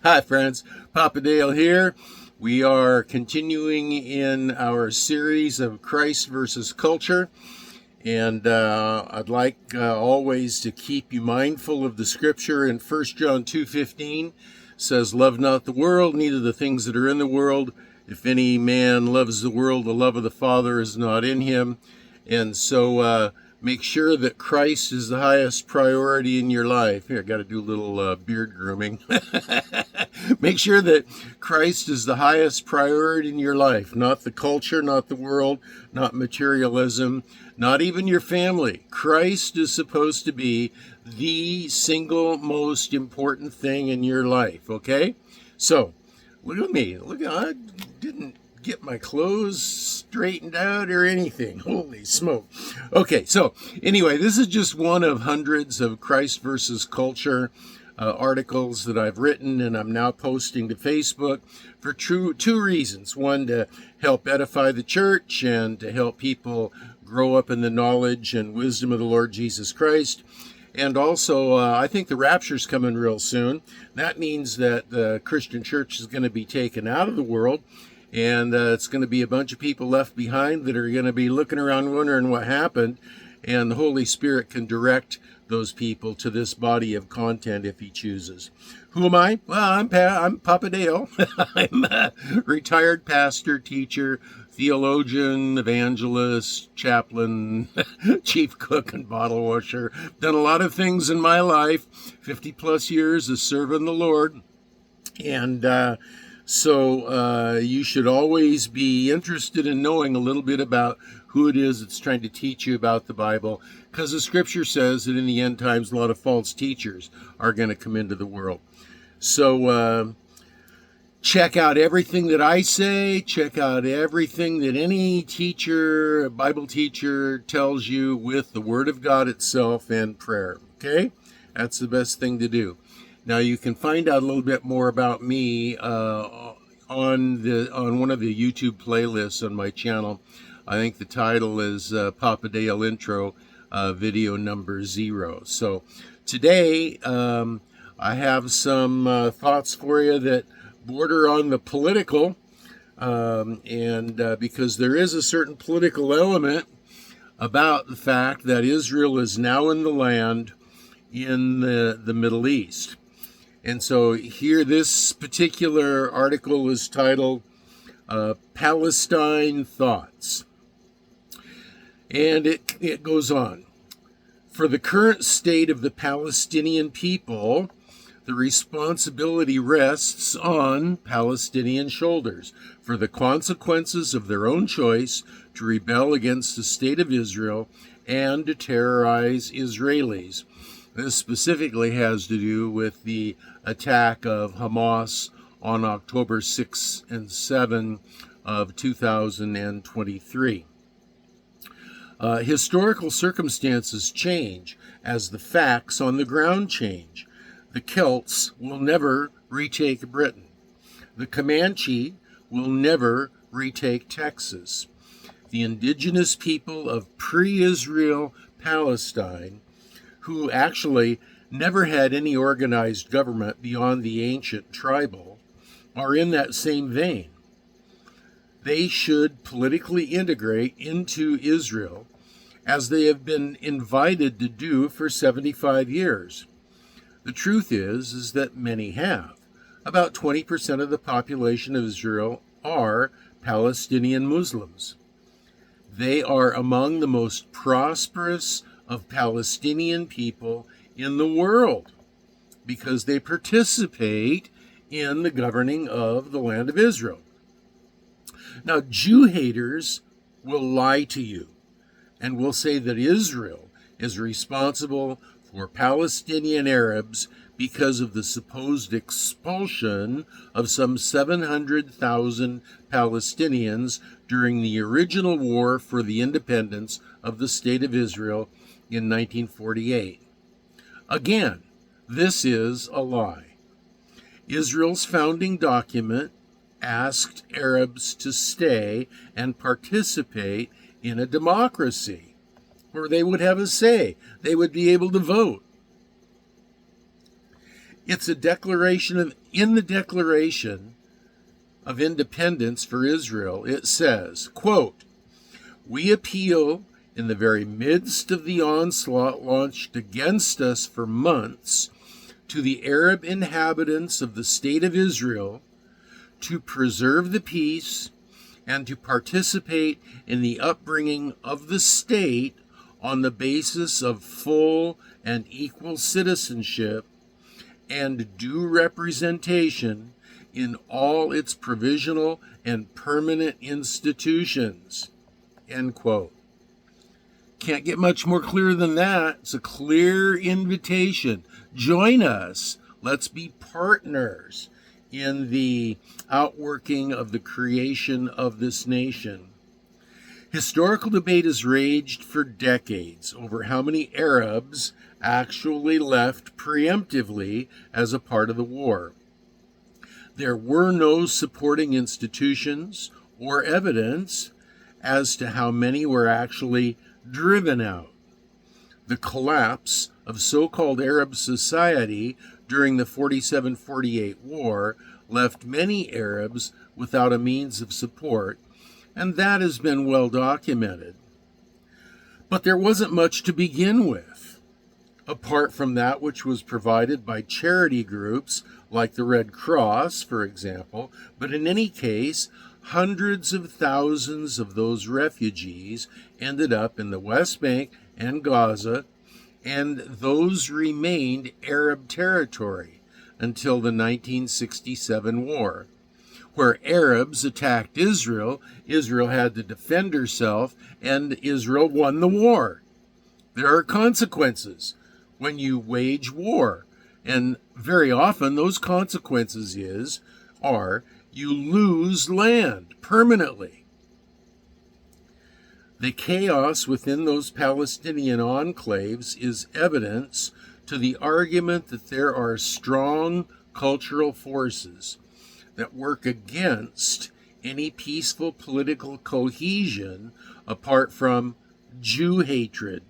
Hi, friends. Papa Dale here. We are continuing in our series of Christ versus culture, and I'd like always to keep you mindful of the scripture in 1 John 2:15 says, "Love not the world, neither the things that are in the world. If any man loves the world, the love of the Father is not in him." And so make sure that Christ is the highest priority in your life. Here, I got to do a little beard grooming. Make sure that Christ is the highest priority in your life, not the culture, not the world, not materialism, not even your family. Christ is supposed to be the single most important thing in your life, okay? So, look at me. Look, I didn't get my clothes straightened out or anything. Holy smoke. Okay, so anyway, this is just one of hundreds of Christ versus culture articles that I've written, and I'm now posting to Facebook for two reasons. One, to help edify the church and to help people grow up in the knowledge and wisdom of the Lord Jesus Christ. And also, I think the rapture's coming real soon. That means that the Christian church is going to be taken out of the world, and it's going to be a bunch of people left behind that are going to be looking around wondering what happened, and the Holy Spirit can direct those people to this body of content if he chooses. Who am I? Well, I'm Papa Dale. I'm a retired pastor, teacher, theologian, evangelist, chaplain, chief cook, and bottle washer. Done a lot of things in my life, 50 plus years of serving the Lord. And so you should always be interested in knowing a little bit about who it is that's trying to teach you about the Bible, because the scripture says that in the end times a lot of false teachers are going to come into the world. So check out everything that I say. Check out everything that any teacher, Bible teacher, tells you with the Word of God itself and prayer. Okay? That's the best thing to do. Now you can find out a little bit more about me on one of the YouTube playlists on my channel. I think the title is Papa Dale Intro, video number 0. So today I have some thoughts for you that border on the political, and because there is a certain political element about the fact that Israel is now in the land in the Middle East. And so here, this particular article is titled Palestine Thoughts. And it goes on. For the current state of the Palestinian people, the responsibility rests on Palestinian shoulders for the consequences of their own choice to rebel against the state of Israel and to terrorize Israelis. This specifically has to do with the attack of Hamas on October 6 and 7 of 2023. Historical circumstances change as the facts on the ground change. The Celts will never retake Britain. The Comanche will never retake Texas. The indigenous people of pre-Israel Palestine, who actually never had any organized government beyond the ancient tribal, are in that same vein. They should politically integrate into Israel as they have been invited to do for 75 years. The truth is that many have. About 20% of the population of Israel are Palestinian Muslims. They are among the most prosperous of Palestinian people in the world because they participate in the governing of the land of Israel. Now, Jew haters will lie to you and will say that Israel is responsible for Palestinian Arabs because of the supposed expulsion of some 700,000 Palestinians during the original war for the independence of the State of Israel in 1948. Again, this is a lie. Israel's founding document asked Arabs to stay and participate in a democracy where they would have a say. They would be able to vote. It's a declaration of, in the Declaration of Independence for Israel, it says, quote, "We appeal in the very midst of the onslaught launched against us for months to the Arab inhabitants of the State of Israel to preserve the peace and to participate in the upbringing of the state on the basis of full and equal citizenship and due representation in all its provisional and permanent institutions." End quote. Can't get much more clear than that. It's a clear invitation. Join us. Let's be partners in the outworking of the creation of this nation. Historical debate has raged for decades over how many Arabs actually left preemptively as a part of the war. There were no supporting institutions or evidence as to how many were actually driven out. The collapse of so-called Arab society during the 47-48 war left many Arabs without a means of support, and that has been well documented. But there wasn't much to begin with, apart from that which was provided by charity groups like the Red Cross, for example. But in any case, hundreds of thousands of those refugees ended up in the West Bank and Gaza, and those remained Arab territory until the 1967 war. Where Arabs attacked Israel, Israel had to defend herself, and Israel won the war. There are consequences when you wage war, and very often those consequences are you lose land permanently. The chaos within those Palestinian enclaves is evidence to the argument that there are strong cultural forces that work against any peaceful political cohesion apart from Jew hatred.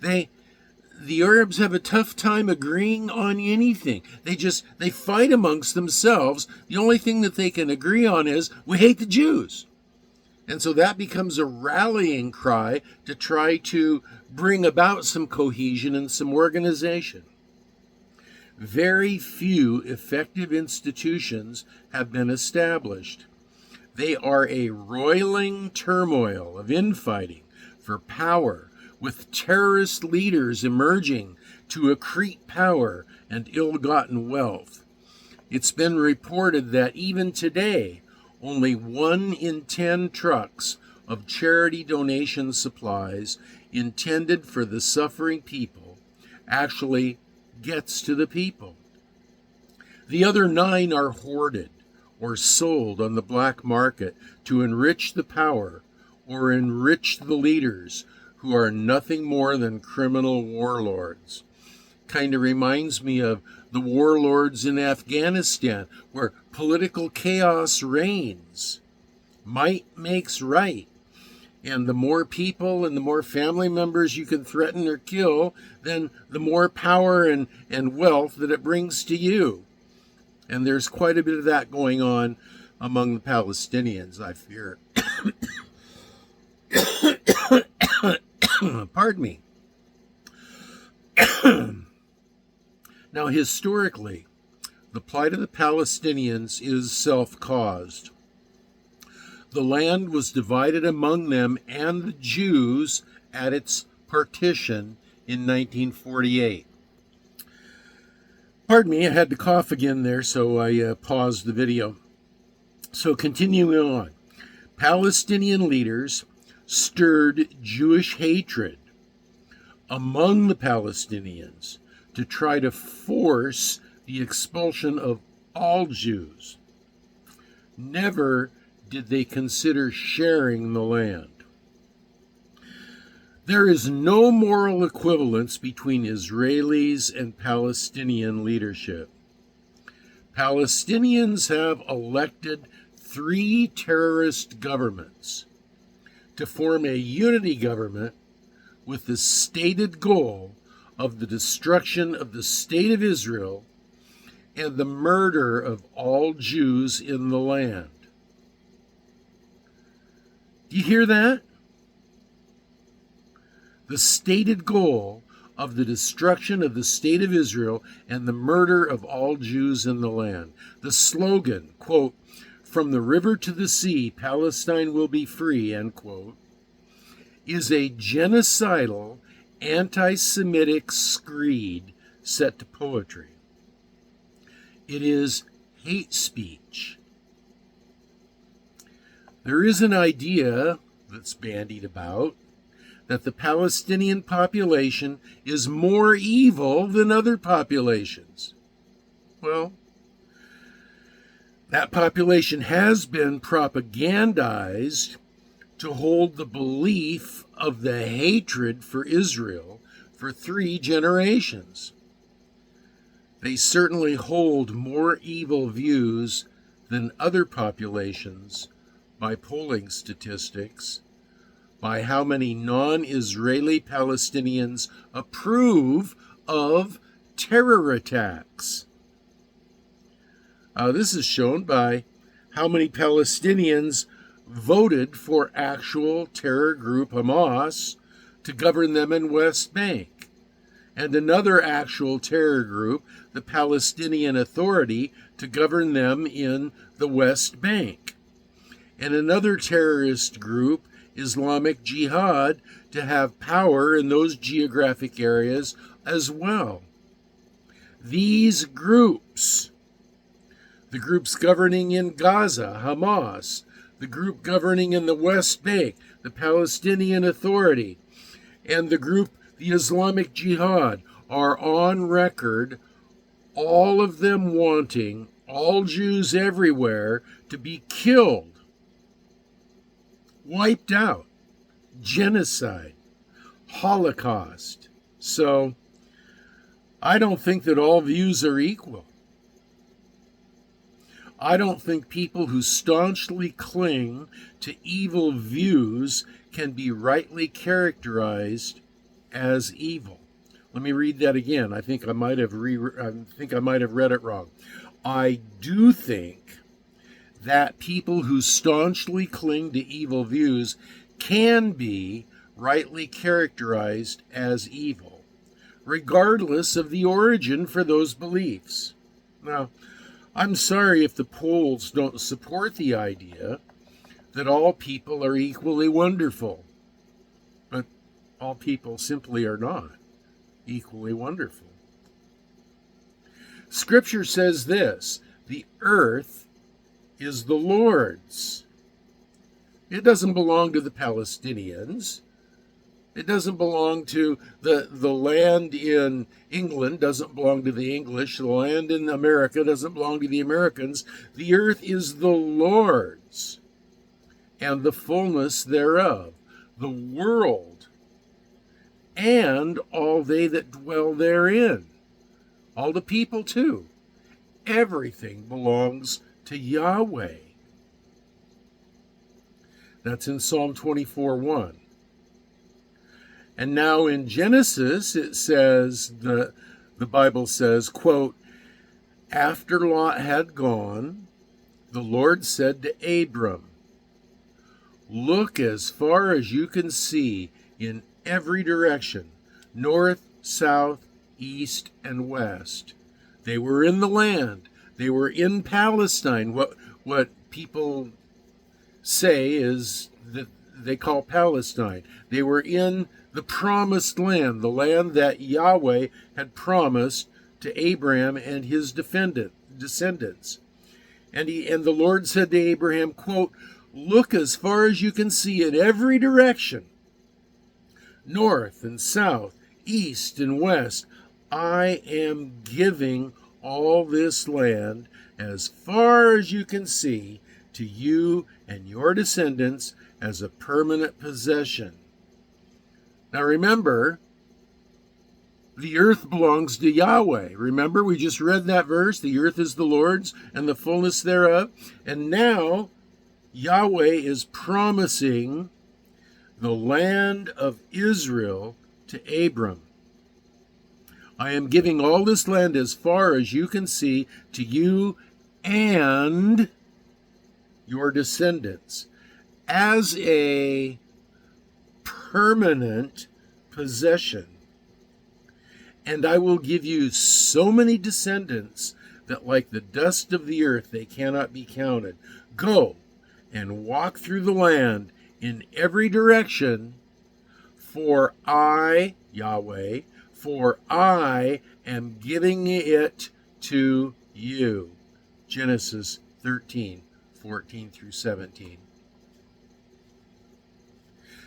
The Arabs have a tough time agreeing on anything. They fight amongst themselves. The only thing that they can agree on is, we hate the Jews. And so that becomes a rallying cry to try to bring about some cohesion and some organization. Very few effective institutions have been established. They are a roiling turmoil of infighting for power, with terrorist leaders emerging to accrete power and ill-gotten wealth. It's been reported that even today, only 1 in 10 trucks of charity donation supplies intended for the suffering people actually gets to the people. The other 9 are hoarded or sold on the black market to enrich the power or enrich the leaders, who are nothing more than criminal warlords. Kind of reminds me of the warlords in Afghanistan, where political chaos reigns. Might makes right. And the more people and the more family members you can threaten or kill, then the more power and wealth that it brings to you. And there's quite a bit of that going on among the Palestinians, I fear. Pardon me. Now, historically, the plight of the Palestinians is self-caused. The land was divided among them and the Jews at its partition in 1948. Pardon me, I had to cough again there, so I paused the video. So continuing on, Palestinian leaders stirred Jewish hatred among the Palestinians to try to force the expulsion of all Jews. Never did they consider sharing the land. There is no moral equivalence between Israelis and Palestinian leadership. Palestinians have elected 3 terrorist governments to form a unity government with the stated goal of the destruction of the State of Israel and the murder of all Jews in the land. Do you hear that? The stated goal of the destruction of the state of Israel and the murder of all Jews in the land. The slogan, quote, "From the river to the sea, Palestine will be free," end quote, is a genocidal, anti-Semitic screed set to poetry. It is hate speech. There is an idea that's bandied about that the Palestinian population is more evil than other populations. Well, that population has been propagandized to hold the belief of the hatred for Israel for 3 generations. They certainly hold more evil views than other populations by polling statistics, by how many non-Israeli Palestinians approve of terror attacks. This is shown by how many Palestinians voted for actual terror group Hamas to govern them in West Bank, and another actual terror group, the Palestinian Authority, to govern them in the West Bank, and another terrorist group, Islamic Jihad, to have power in those geographic areas as well. These groups, the groups governing in Gaza, Hamas, the group governing in the West Bank, the Palestinian Authority, and the group, the Islamic Jihad, are on record, all of them wanting all Jews everywhere to be killed, wiped out, genocide, Holocaust. So I don't think that all views are equal. I don't think people who staunchly cling to evil views can be rightly characterized as evil. Let me read that again. I think I might have read it wrong. I do think that people who staunchly cling to evil views can be rightly characterized as evil, regardless of the origin for those beliefs. Now, I'm sorry if the polls don't support the idea that all people are equally wonderful, but all people simply are not equally wonderful. Scripture says this: the earth is the Lord's. It doesn't belong to the Palestinians. It doesn't belong to the land in England, doesn't belong to the English. The land in America doesn't belong to the Americans. The earth is the Lord's, and the fullness thereof, the world, and all they that dwell therein. All the people too. Everything belongs to Yahweh. That's in Psalm 24:1. And now in Genesis, it says, the Bible says, quote, "After Lot had gone, the Lord said to Abram, 'Look as far as you can see in every direction, north, south, east, and west.'" They were in the land. They were in Palestine. What people say is that they call Palestine. They were in the promised land, the land that Yahweh had promised to Abraham and his descendants. And the Lord said to Abraham, quote, "Look as far as you can see in every direction, north and south, east and west. I am giving all this land as far as you can see to you and your descendants as a permanent possession." Now remember, the earth belongs to Yahweh. Remember, we just read that verse, the earth is the Lord's and the fullness thereof. And now Yahweh is promising the land of Israel to Abram. I am giving all this land as far as you can see to you and your descendants as a permanent possession. And I will give you so many descendants that like the dust of the earth they cannot be counted. Go and walk through the land in every direction, for I, Yahweh, for I am giving it to you. Genesis 13, 14 through 17.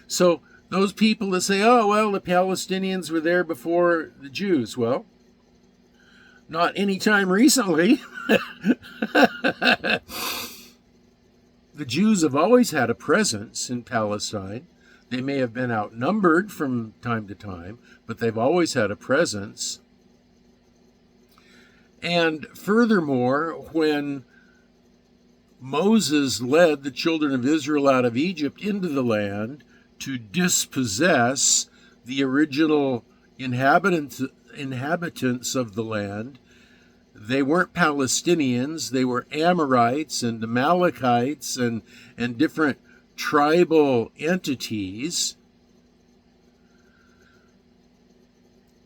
So those people that say, oh, well, the Palestinians were there before the Jews. Well, not any time recently. The Jews have always had a presence in Palestine. They may have been outnumbered from time to time, but they've always had a presence. And furthermore, when Moses led the children of Israel out of Egypt into the land to dispossess the original inhabitants of the land, they weren't Palestinians, they were Amorites and Amalekites and different tribal entities.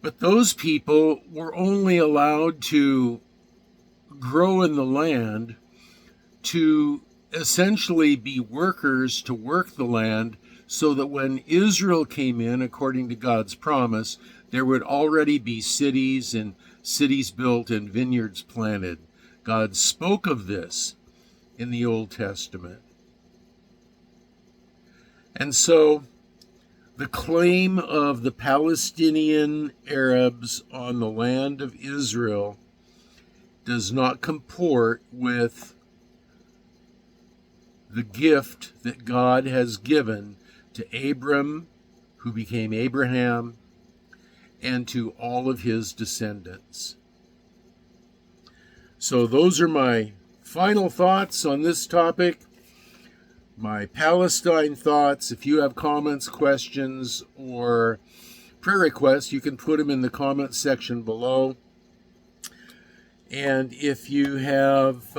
But those people were only allowed to grow in the land to essentially be workers to work the land, so that when Israel came in, according to God's promise, there would already be cities and cities built and vineyards planted. God spoke of this in the Old Testament. And so the claim of the Palestinian Arabs on the land of Israel does not comport with the gift that God has given to Abram, who became Abraham, and to all of his descendants. So those are my final thoughts on this topic, my Palestine thoughts. If you have comments, questions, or prayer requests, you can put them in the comment section below. And if you have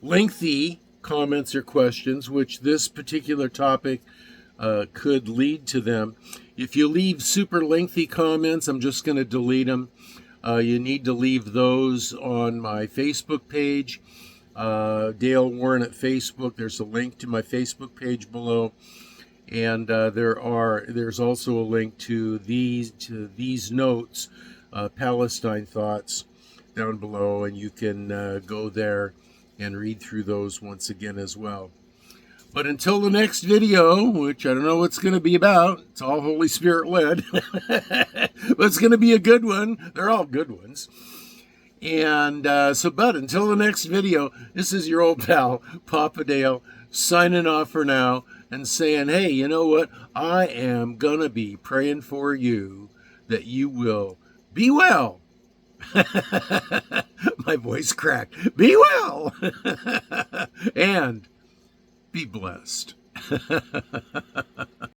lengthy comments or questions, which this particular topic could lead to them, if you leave super lengthy comments, I'm just going to delete them. You need to leave those on my Facebook page, Dale Warren at Facebook. There's a link to my Facebook page below, and there's also a link to these notes, Palestine Thoughts, down below, and you can go there and read through those once again as well. But until the next video, which I don't know what's going to be about, it's all Holy Spirit led, but it's going to be a good one. They're all good ones. And but until the next video, this is your old pal, Papa Dale, signing off for now and saying, hey, you know what? I am going to be praying for you that you will be well. My voice cracked. Be well. And be blessed.